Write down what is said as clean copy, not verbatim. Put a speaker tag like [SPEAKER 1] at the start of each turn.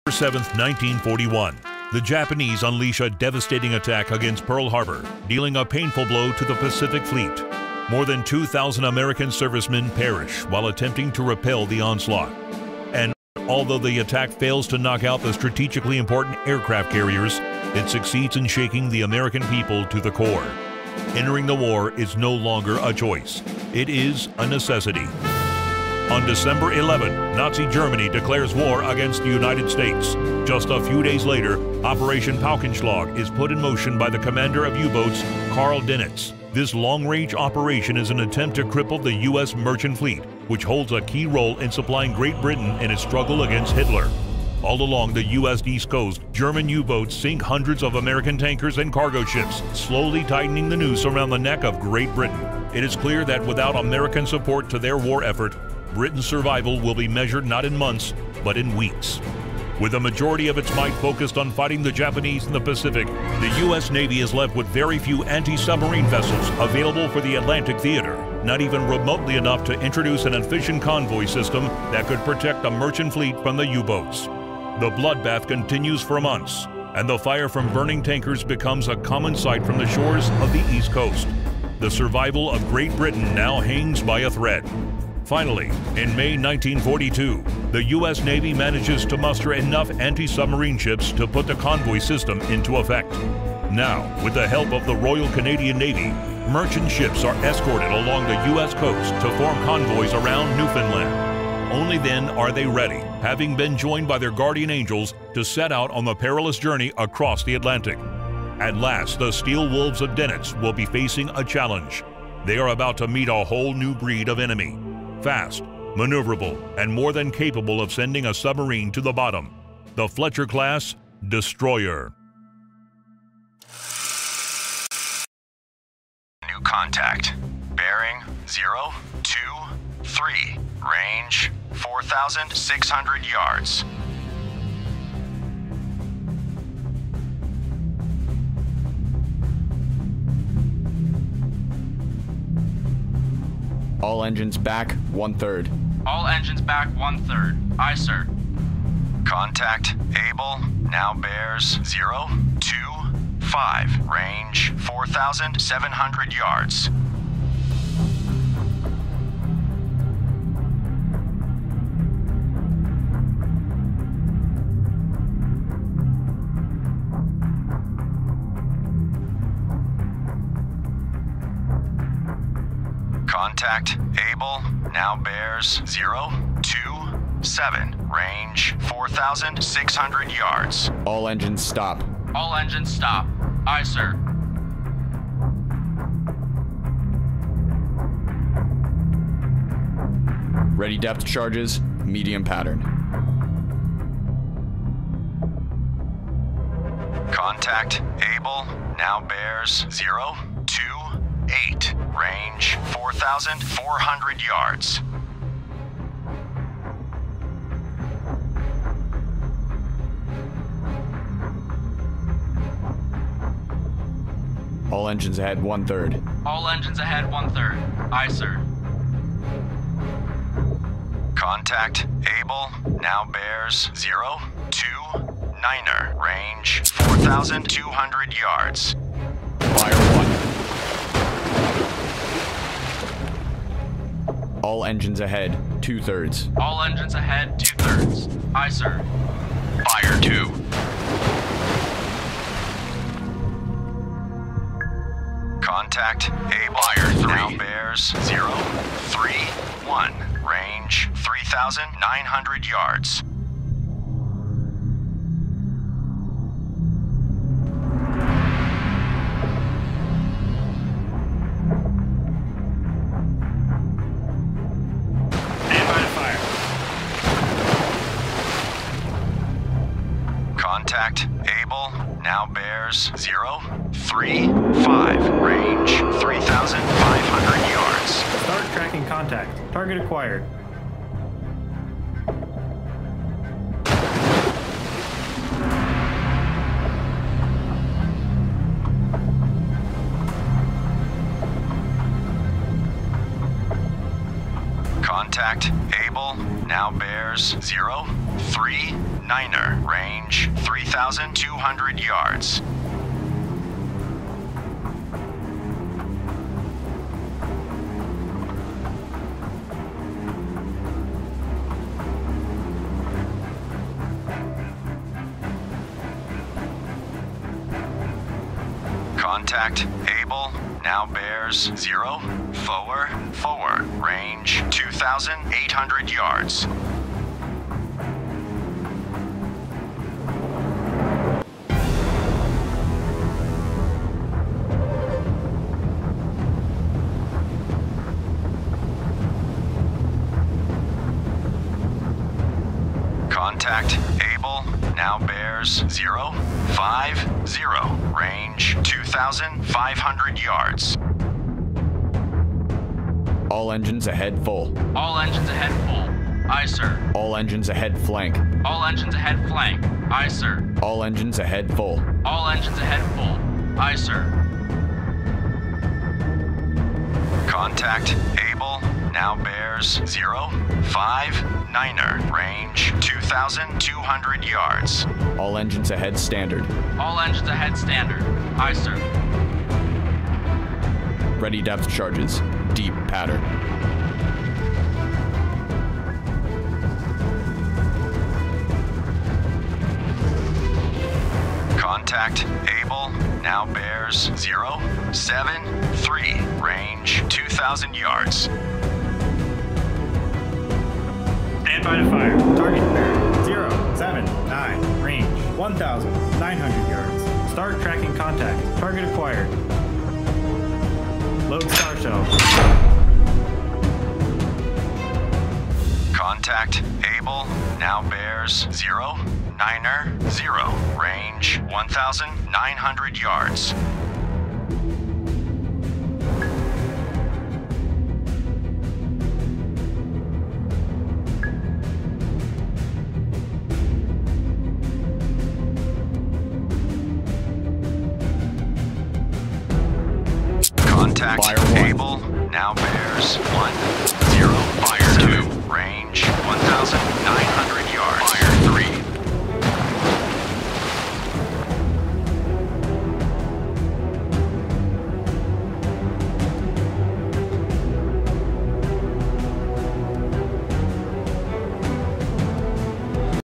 [SPEAKER 1] 7th, 1941, the Japanese unleash a devastating attack against Pearl Harbor, dealing a painful blow to the Pacific Fleet. More than 2,000 American servicemen perish while attempting to repel the onslaught. And although the attack fails to knock out the strategically important aircraft carriers, it succeeds in shaking the American people to the core. Entering the war is no longer a choice. It is a necessity. On December 11, Nazi Germany declares war against the United States. Just a few days later, Operation Paukenschlag is put in motion by the commander of U-boats, Karl Dönitz. This long-range operation is an attempt to cripple the U.S. merchant fleet, which holds a key role in supplying Great Britain in its struggle against Hitler. All along the U.S. East Coast, German U-boats sink hundreds of American tankers and cargo ships, slowly tightening the noose around the neck of Great Britain. It is clear that without American support to their war effort, Britain's survival will be measured not in months, but in weeks. With a majority of its might focused on fighting the Japanese in the Pacific, the U.S. Navy is left with very few anti-submarine vessels available for the Atlantic theater, not even remotely enough to introduce an efficient convoy system that could protect the merchant fleet from the U-boats. The bloodbath continues for months, and the fire from burning tankers becomes a common sight from the shores of the East Coast. The survival of Great Britain now hangs by a thread. Finally, in May 1942, the U.S. Navy manages to muster enough anti-submarine ships to put the convoy system into effect. Now, with the help of the Royal Canadian Navy, merchant ships are escorted along the U.S. coast to form convoys around Newfoundland. Only then are they ready, having been joined by their guardian angels, to set out on the perilous journey across the Atlantic. At last, the steel wolves of Dönitz will be facing a challenge. They are about to meet a whole new breed of enemy. Fast, maneuverable, and more than capable of sending a submarine to the bottom. The Fletcher-class destroyer.
[SPEAKER 2] New contact. Bearing 023. Range 4,600 yards.
[SPEAKER 3] All engines back, 1/3.
[SPEAKER 4] All engines back, 1/3. Aye, sir.
[SPEAKER 2] Contact Able now bears 025. Range 4,700 yards. Contact Able now bears 027. Range 4,600 yards.
[SPEAKER 3] All engines stop.
[SPEAKER 4] All engines stop. Aye, sir.
[SPEAKER 3] Ready depth charges, medium pattern.
[SPEAKER 2] Contact Able now bears 028. Range 4,400 yards.
[SPEAKER 3] All engines ahead, 1/3.
[SPEAKER 4] All engines ahead, 1/3. Aye, sir.
[SPEAKER 2] Contact Able now bears 029. Range 4,200 yards.
[SPEAKER 3] Fire 1. All engines ahead, 2/3.
[SPEAKER 4] All engines ahead, 2/3. Aye, sir.
[SPEAKER 2] Fire 2. Contact Able now bears 031. Range 3,900 yards. Contact Able now bears 035. Range 3,500 yards.
[SPEAKER 5] Start tracking contact. Target acquired.
[SPEAKER 2] Contact Able now bears 39er, range 3,200 yards. Contact Able, now bears 0, forward, range 2,800 yards. Contact Able, now bears 0, 50, range 2,500 yards.
[SPEAKER 3] All engines ahead full.
[SPEAKER 4] All engines ahead full. Aye, sir.
[SPEAKER 3] All engines ahead flank.
[SPEAKER 4] All engines ahead flank. Aye, sir.
[SPEAKER 3] All engines ahead full.
[SPEAKER 4] All engines ahead full. Aye, sir.
[SPEAKER 2] Contact Able, now bears 0, 59er, range 2,200 yards.
[SPEAKER 3] All engines ahead standard.
[SPEAKER 4] All engines ahead standard. Aye, sir.
[SPEAKER 3] Ready depth charges. Deep pattern.
[SPEAKER 2] Contact Able, now bears 0, 73, range 2,000 yards.
[SPEAKER 5] Stand by to fire. Target bearing 0, 7, 9, range 1,900 yards. Start tracking contact. Target acquired. Load star shell.
[SPEAKER 2] Contact Able, now bears 0, 9er, 0, range 1,900 yards. Contact
[SPEAKER 3] Fire 1.
[SPEAKER 2] Able, now bears 1, 0, fire 2, range 1,900